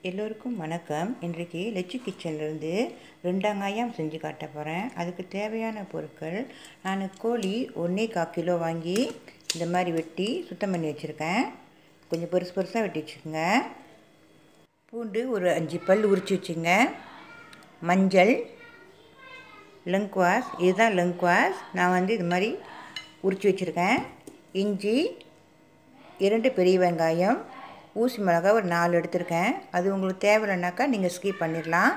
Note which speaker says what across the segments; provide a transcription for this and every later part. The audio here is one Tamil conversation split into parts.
Speaker 1: எல்லோருக்கும் வணக்கம். இன்றைக்கு லெச்சு கிச்சன்லேருந்து ரெண்டாங்காயம் செஞ்சு காட்ட போகிறேன். அதுக்கு தேவையான பொருட்கள், நான் கோழி 1.25 கிலோ வாங்கி இந்த மாதிரி வெட்டி சுத்தம் பண்ணி வச்சுருக்கேன். கொஞ்சம் பெருசு பெருசாக வெட்டி வச்சுக்கோங்க. பூண்டு ஒரு 5 பல் உரித்து வச்சுங்க. மஞ்சள், லெங்குவாஸ், இதுதான் லெங்குவாஸ், நான் இது மாதிரி உரித்து வச்சுருக்கேன். இஞ்சி 2 பெரிய வெங்காயம், ஊசி மிளகாய் ஒரு 4 எடுத்திருக்கேன். அது உங்களுக்கு தேவையில்லைனாக்கா நீங்கள் ஸ்கிப் பண்ணிடலாம்.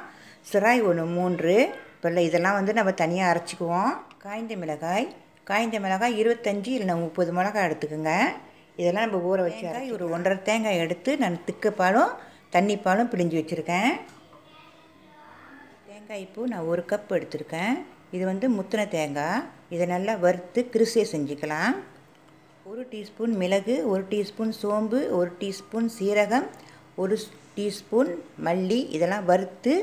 Speaker 1: சிராய் 3 இப்போ இதெல்லாம் நம்ம தனியாக அரைச்சிக்குவோம். காய்ந்த மிளகாய் 25 இல்லை 30 மிளகாய் எடுத்துக்கோங்க. இதெல்லாம் நம்ம ஊற வச்சு ஒரு 1.5 தேங்காய் எடுத்து நான் திக்கப்பாலும் தண்ணி பாலும் பிழிஞ்சு வச்சுருக்கேன். தேங்காய் பூ நான் 1 கப் எடுத்திருக்கேன். இது முத்தின தேங்காய். இதை நல்லா வறுத்து கிருசியை செஞ்சுக்கலாம். 1 டீஸ்பூன் மிளகு, 1 டீஸ்பூன் சோம்பு, 1 டீஸ்பூன் சீரகம், 1 டீஸ்பூன் மல்லி, இதெல்லாம் வறுத்து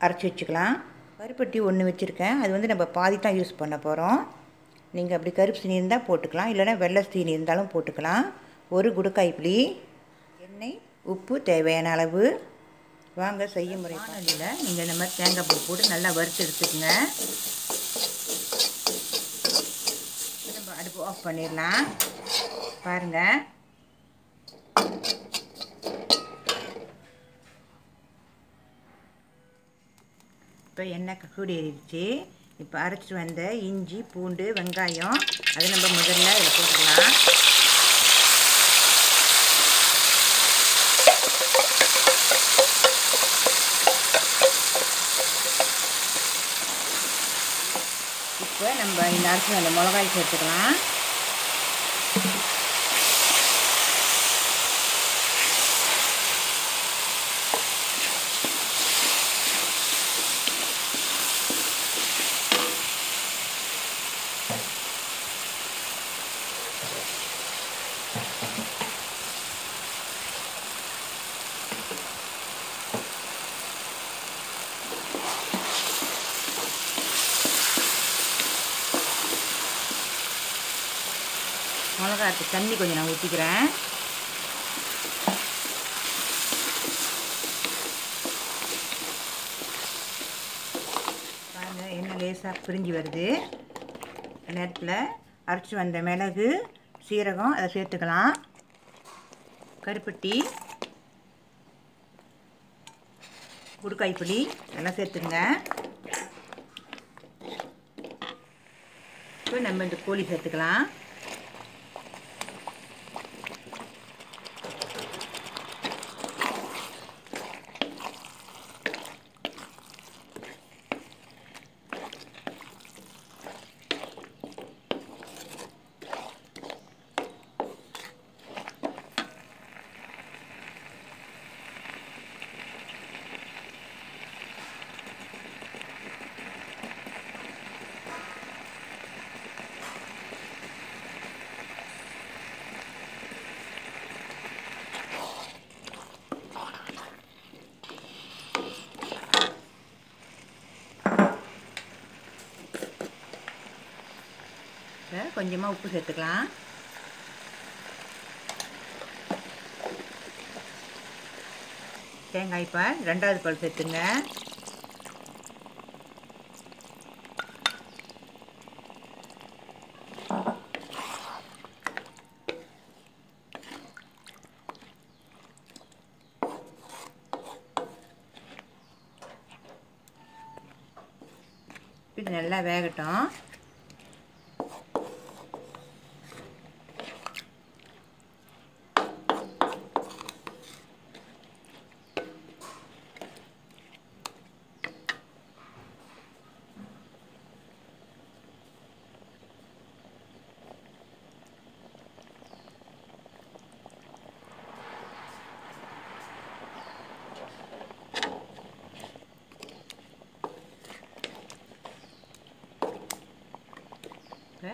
Speaker 1: அரைச்சி வச்சுக்கலாம். கருப்பட்டி 1 வச்சுருக்கேன். அது நம்ம பாதி தான் யூஸ் பண்ண போகிறோம். நீங்கள் அப்படி கருப்பு சீனி இருந்தால் போட்டுக்கலாம், இல்லைனா வெள்ளை சீனி இருந்தாலும் போட்டுக்கலாம். 1 குடுக்காய் புளி, எண்ணெய், உப்பு தேவையான அளவு. வாங்க செய்ய முறை. வானலியில் நீங்கள் இந்த மாதிரி தேங்காய் பூ போட்டு நல்லா வறுத்து எடுத்துக்கோங்க. அடுப்பு ஆஃப் பண்ணிடலாம். பாருங்கள், இப்போ எண்ணெய் சூடு ஏறிடுச்சு. இப்போ அரைச்சி வந்த இஞ்சி, பூண்டு, வெங்காயம் அதை நம்ம முதல்ல இதில் போட்டுக்கலாம். இப்போ நம்ம இந்த அரைச்சி அந்த மிளகாய் சேர்த்துக்கலாம். மிளகாய்க்கு தண்ணி கொஞ்சம் நான் ஊற்றிக்கிறேன். பாருங்கள், எண்ணெய் லேசாக பிரிஞ்சு வருது. நேரத்தில் அரைச்சி வந்த மிளகு, சீரகம் அதை சேர்த்துக்கலாம். கருப்பட்டி, குடுக்காய் புளி எல்லாம் சேர்த்துங்க. இப்போ நம்ம இந்த கோழி சேர்த்துக்கலாம். கொஞ்சமாக உப்பு சேர்த்துக்கலாம். தேங்காய் பால் 2வது பால் சேர்த்துங்க. இது நல்லா வேகட்டும்.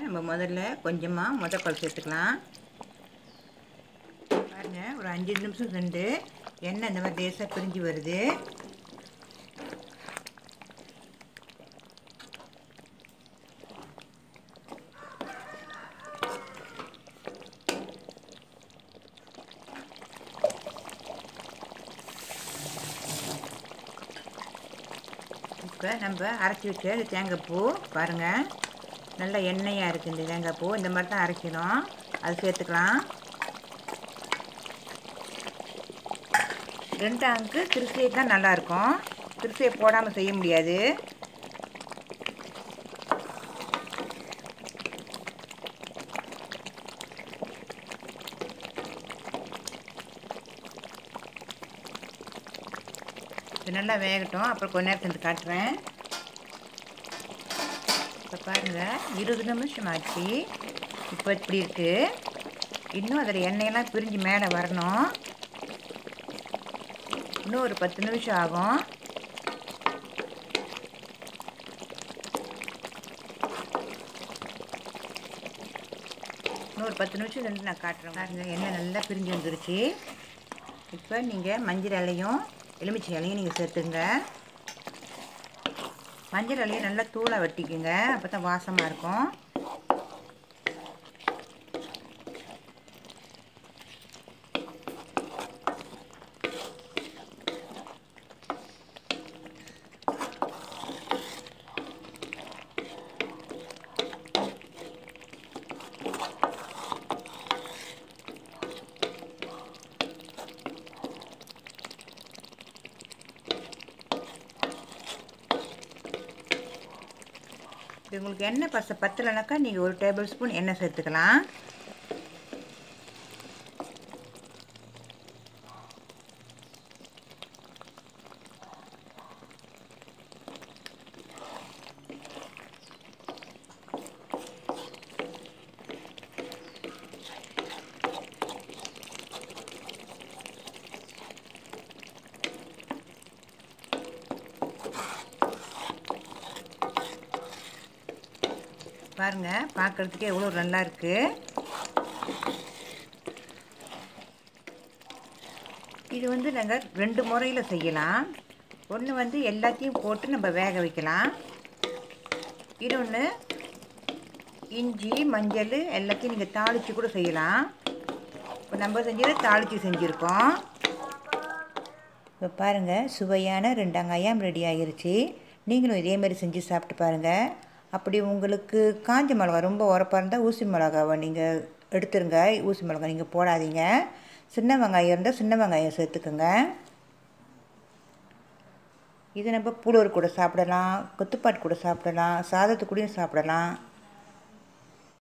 Speaker 1: நம்ம முதல்ல கொஞ்சமாக முட்டைக்கோல் சேர்த்துக்கலாம். பாருங்கள், ஒரு 5 நிமிஷம் சென்று எண்ணெய் இந்த மாதிரி லேசாக பிரிஞ்சு வருது. இப்போ நம்ம அரைச்சி வச்ச தேங்காய் பூ பாருங்கள், நல்லா எண்ணெயாக இருக்குது. இந்த தேங்காய் பூ இந்த மாதிரி தான் அரைக்கணும். அது சேர்த்துக்கலாம். ரெண்டாங்கு திருசியை தான் நல்லாயிருக்கும். திருசியை போடாமல் செய்ய முடியாது. இது நல்லா வேகட்டும். அப்புறம் கொஞ்ச நேரம் செஞ்சு காட்டுறேன். இப்போ பாருங்கள், 20 நிமிஷம் ஆச்சு. இப்போ இப்படி இருக்குது. இன்னும் அதில் எண்ணெயெல்லாம் பிரிஞ்சு மேலே வரணும். இன்னும் ஒரு 10 நிமிஷம் ஆகும். இன்னும் ஒரு 10 நிமிஷம் செஞ்சு நான் காட்டுறேன். பாருங்கள், எண்ணெய் நல்லா பிரிஞ்சு வந்துருச்சு. இப்போ நீங்கள் மஞ்சள் இலையும் எலுமிச்சை இலையும் நீங்கள் சேர்த்துங்க. மஞ்சள் இலையும் நல்லா தூளாக வெட்டிக்குங்க, அப்போ தான் வாசமாக இருக்கும். உங்களுக்கு எண்ணெய் பத்தலைனாக்கா நீங்கள் 1 டேபிள் ஸ்பூன் எண்ணெய் சேர்த்துக்கலாம். பாருங்க, பார்க்குறதுக்கே எவ்வளோ நல்லா இருக்குது. இது வந்து நாங்கள் 2 முறையில் செய்யலாம். ஒன்று வந்து எல்லாத்தையும் போட்டு நம்ம வேக வைக்கலாம். இன்னொன்று இஞ்சி மஞ்சள் எல்லாத்தையும் நீங்கள் தாளித்து கூட செய்யலாம். இப்போ நம்ம செஞ்சது தாளித்து செஞ்சுருக்கோம். இப்போ பாருங்கள், சுவையான ரெண்டாங்காயம் ரெடி ஆகிருச்சு. நீங்களும் இதேமாதிரி செஞ்சு சாப்பிட்டு பாருங்கள். அப்படி உங்களுக்கு காஞ்ச மிளகா ரொம்ப உரப்பாக இருந்தால் ஊசி மிளகாவை நீங்கள் எடுத்துருங்க. ஊசி மிளகா நீங்கள் போடாதீங்க. சின்ன வெங்காயம் இருந்தால் சின்ன வெங்காயம் சேர்த்துக்குங்க. இது நம்ம புலோர் கூட சாப்பிடலாம், கொத்துப்பாட்டு கூட சாப்பிடலாம், சாதத்து கூடயும் சாப்பிடலாம்.